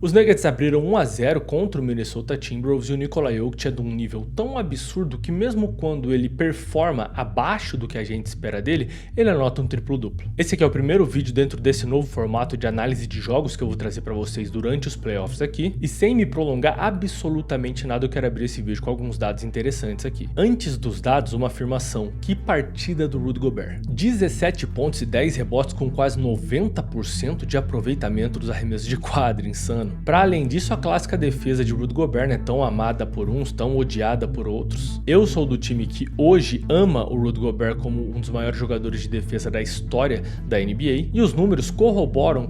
Os Nuggets abriram 1 a 0 contra o Minnesota Timberwolves e o Nikola Jokic é de um nível tão absurdo que mesmo quando ele performa abaixo do que a gente espera dele, ele anota um triplo-duplo. Esse aqui é o primeiro vídeo dentro desse novo formato de análise de jogos que eu vou trazer para vocês durante os playoffs aqui, e sem me prolongar absolutamente nada, eu quero abrir esse vídeo com alguns dados interessantes aqui. Antes dos dados, uma afirmação: que partida do Rudy Gobert. 17 pontos e 10 rebotes com quase 90% de aproveitamento dos arremessos de quadra, insano. Para além disso, a clássica defesa de Rudy Gobert é tão amada por uns, tão odiada por outros. Eu sou do time que hoje ama o Rudy Gobert como um dos maiores jogadores de defesa da história da NBA, e os números colaboram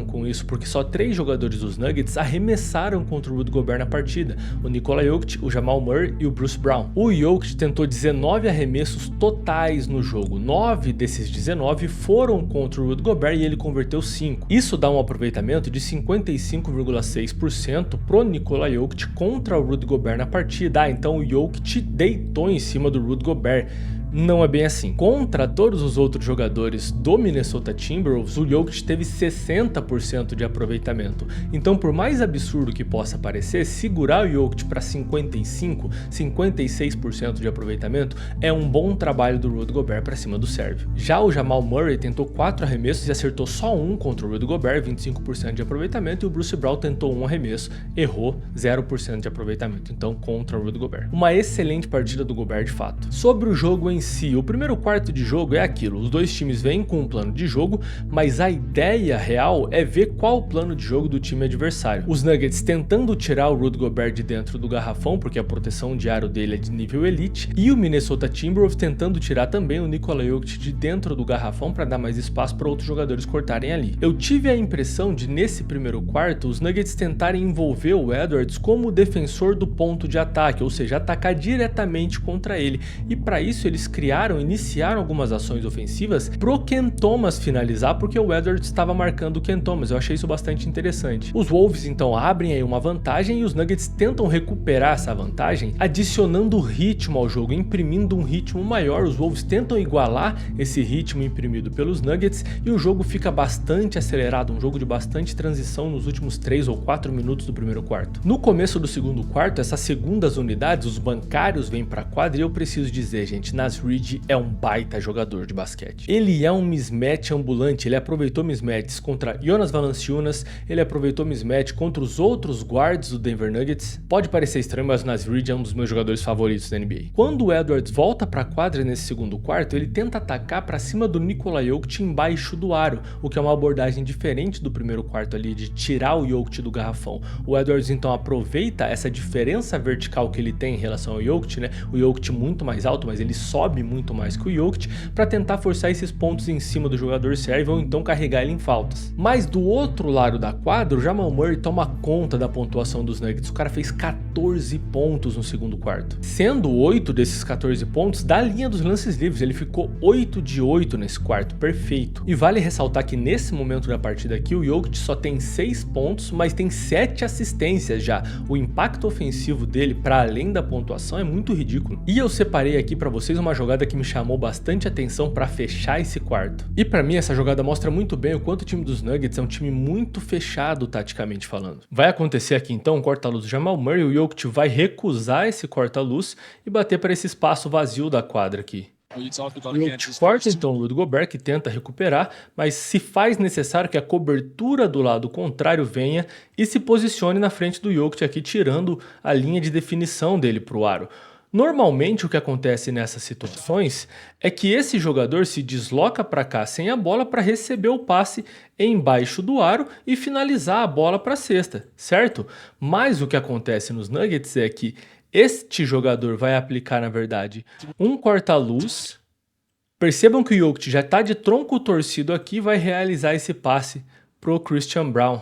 com isso, porque só 3 jogadores dos Nuggets arremessaram contra o Rudy Gobert na partida: o Nikola Jokic, o Jamal Murray e o Bruce Brown. O Jokic tentou 19 arremessos totais no jogo, 9 desses 19 foram contra o Rudy Gobert e ele converteu 5. Isso dá um aproveitamento de 55,6% pro Nikola Jokic contra o Rudy Gobert na partida. Então o Jokic deitou em cima do Rudy Gobert. Não é bem assim. Contra todos os outros jogadores do Minnesota Timberwolves, o Jokic teve 60% de aproveitamento. Então, por mais absurdo que possa parecer, segurar o Jokic para 56% de aproveitamento é um bom trabalho do Rudy Gobert para cima do sérvio. Já o Jamal Murray tentou 4 arremessos e acertou só um contra o Rudy Gobert, 25% de aproveitamento, e o Bruce Brown tentou um arremesso, errou, 0% de aproveitamento, então contra o Rudy Gobert. Uma excelente partida do Gobert de fato. Sobre o jogo em si, o primeiro quarto de jogo é aquilo: os dois times vêm com um plano de jogo, mas a ideia real é ver qual o plano de jogo do time adversário. Os Nuggets tentando tirar o Rudy Gobert de dentro do garrafão, porque a proteção de aro dele é de nível elite, e o Minnesota Timberwolves tentando tirar também o Nikola Jokic de dentro do garrafão para dar mais espaço para outros jogadores cortarem ali. Eu tive a impressão de, nesse primeiro quarto, os Nuggets tentarem envolver o Edwards como defensor do ponto de ataque, ou seja, atacar diretamente contra ele, e para isso eles iniciaram algumas ações ofensivas pro Ken Thomas finalizar, porque o Edwards estava marcando o Ken Thomas. Eu achei isso bastante interessante. Os Wolves então abrem aí uma vantagem e os Nuggets tentam recuperar essa vantagem adicionando ritmo ao jogo, imprimindo um ritmo maior. Os Wolves tentam igualar esse ritmo imprimido pelos Nuggets e o jogo fica bastante acelerado, um jogo de bastante transição nos últimos 3 ou 4 minutos do primeiro quarto. No começo do segundo quarto, essas segundas unidades, os bancários vêm para a quadra, e eu preciso dizer, gente, Naz Reid é um baita jogador de basquete. Ele é um mismatch ambulante, ele aproveitou mismatches contra Jonas Valanciunas, ele aproveitou mismatch contra os outros guards do Denver Nuggets. Pode parecer estranho, mas o Naz Reid é um dos meus jogadores favoritos da NBA. Quando o Edwards volta para a quadra nesse segundo quarto, ele tenta atacar para cima do Nikola Jokic embaixo do aro, o que é uma abordagem diferente do primeiro quarto ali, de tirar o Jokic do garrafão. O Edwards então aproveita essa diferença vertical que ele tem em relação ao Jokic, né? O Jokic muito mais alto, mas ele sobe muito mais que o Jokic, para tentar forçar esses pontos em cima do jogador sérvio ou então carregar ele em faltas. Mas do outro lado da quadra, o Jamal Murray toma conta da pontuação dos Nuggets. O cara fez 14 pontos no segundo quarto, sendo 8 desses 14 pontos da linha dos lances livres. Ele ficou 8 de 8 nesse quarto, perfeito. E vale ressaltar que nesse momento da partida aqui, o Jokic só tem 6 pontos, mas tem 7 assistências já. O impacto ofensivo dele, para além da pontuação, é muito ridículo. E eu separei aqui para vocês uma jogada que me chamou bastante atenção para fechar esse quarto. E para mim essa jogada mostra muito bem o quanto o time dos Nuggets é um time muito fechado taticamente falando. Vai acontecer aqui então um corta-luz do Jamal Murray, o Jokic vai recusar esse corta-luz e bater para esse espaço vazio da quadra aqui. O Jokic corta então o Rudy Gobert, que tenta recuperar, mas se faz necessário que a cobertura do lado contrário venha e se posicione na frente do Jokic aqui, tirando a linha de definição dele para o aro. Normalmente o que acontece nessas situações é que esse jogador se desloca para cá sem a bola para receber o passe embaixo do aro e finalizar a bola para a cesta, certo? Mas o que acontece nos Nuggets é que este jogador vai aplicar, na verdade, um corta-luz. Percebam que o Jokic já está de tronco torcido aqui e vai realizar esse passe pro Christian Brown.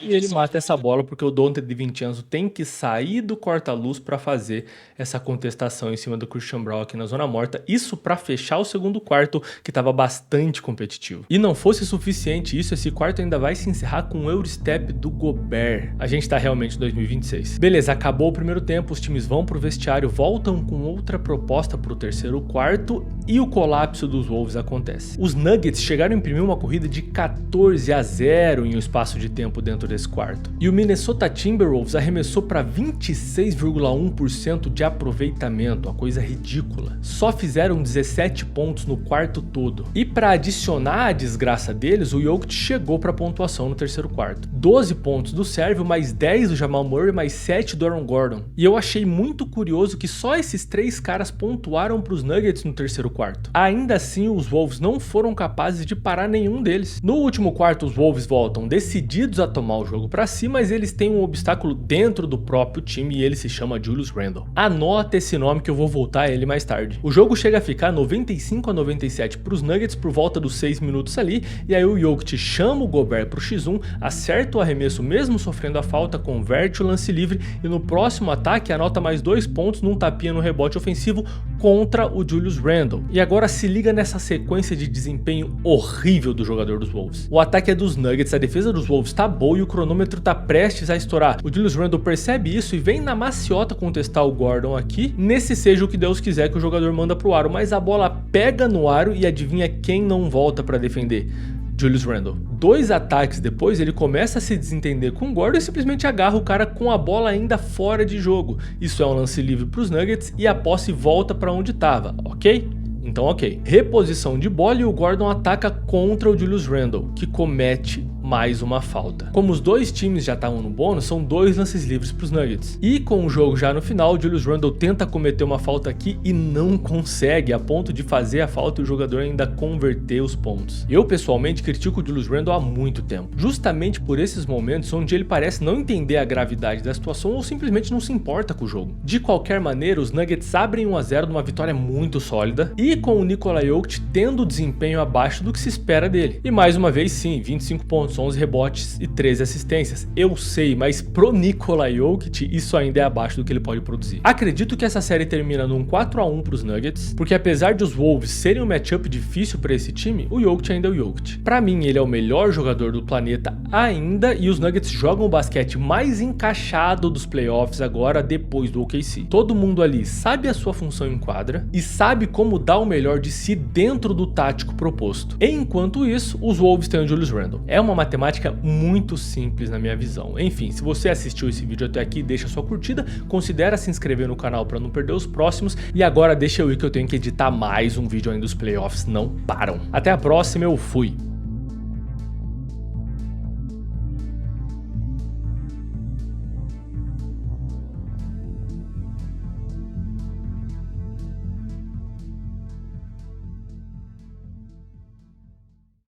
E ele mata essa bola porque o Donte DiVincenzo tem que sair do corta-luz para fazer essa contestação em cima do Christian Brown aqui na zona morta. Isso para fechar o segundo quarto, que estava bastante competitivo. E não fosse suficiente isso, esse quarto ainda vai se encerrar com um Eurostep do Gobert. A gente tá realmente em 2026. Beleza, acabou o primeiro tempo, os times vão pro vestiário, voltam com outra proposta pro terceiro quarto e o colapso dos Wolves acontece. Os Nuggets chegaram a imprimir uma corrida de 14 14-0 em um espaço de tempo dentro desse quarto. E o Minnesota Timberwolves arremessou para 26,1% de aproveitamento, uma coisa ridícula. Só fizeram 17 pontos no quarto todo. E para adicionar a desgraça deles, o Jokic chegou para a pontuação no terceiro quarto. 12 pontos do Sérvio, mais 10 do Jamal Murray, mais 7 do Aaron Gordon. E eu achei muito curioso que só esses 3 caras pontuaram para os Nuggets no terceiro quarto. Ainda assim, os Wolves não foram capazes de parar nenhum deles. No último quarto, os Wolves voltam decididos a tomar o jogo para si, mas eles têm um obstáculo dentro do próprio time e ele se chama Julius Randle. Anota esse nome que eu vou voltar a ele mais tarde. O jogo chega a ficar 95-97 para os Nuggets por volta dos 6 minutos ali, e aí o Jokic chama o Gobert pro X1, acerta o arremesso mesmo sofrendo a falta, converte o lance livre e no próximo ataque anota mais 2 pontos num tapinha no rebote ofensivo contra o Julius Randle. E agora se liga nessa sequência de desempenho horrível do jogador dos Wolves. O ataque é dos Nuggets, a defesa dos Wolves tá boa e o cronômetro tá prestes a estourar. O Julius Randle percebe isso e vem na maciota contestar o Gordon aqui. Nesse seja o que Deus quiser que o jogador manda pro aro, mas a bola pega no aro e adivinha quem não volta para defender? Julius Randle. 2 ataques depois, ele começa a se desentender com o Gordon e simplesmente agarra o cara com a bola ainda fora de jogo. Isso é um lance livre para os Nuggets e a posse volta para onde estava, ok? Então ok. Reposição de bola e o Gordon ataca contra o Julius Randle, que comete mais uma falta. Como os dois times já estavam no bônus, são 2 lances livres para os Nuggets. E com o jogo já no final, o Julius Randle tenta cometer uma falta aqui e não consegue, a ponto de fazer a falta e o jogador ainda converter os pontos. Eu pessoalmente critico o Julius Randle há muito tempo, justamente por esses momentos onde ele parece não entender a gravidade da situação ou simplesmente não se importa com o jogo. De qualquer maneira, os Nuggets abrem 1-0 numa vitória muito sólida e com o Nikola Jokic tendo desempenho abaixo do que se espera dele. E mais uma vez sim, 25 pontos, 11 rebotes e 13 assistências. Eu sei, mas pro Nikola Jokic isso ainda é abaixo do que ele pode produzir. Acredito que essa série termina num 4-1 pros Nuggets, porque apesar de os Wolves serem um matchup difícil para esse time, o Jokic ainda é o Jokic. Para mim, ele é o melhor jogador do planeta ainda e os Nuggets jogam o basquete mais encaixado dos playoffs agora depois do OKC. Todo mundo ali sabe a sua função em quadra e sabe como dar o melhor de si dentro do tático proposto. Enquanto isso, os Wolves têm o Julius Randle. É uma matemática muito simples na minha visão. Enfim, se você assistiu esse vídeo até aqui, deixa sua curtida, considera se inscrever no canal para não perder os próximos e agora deixa eu ir que eu tenho que editar mais um vídeo ainda, os playoffs não param. Até a próxima, eu fui!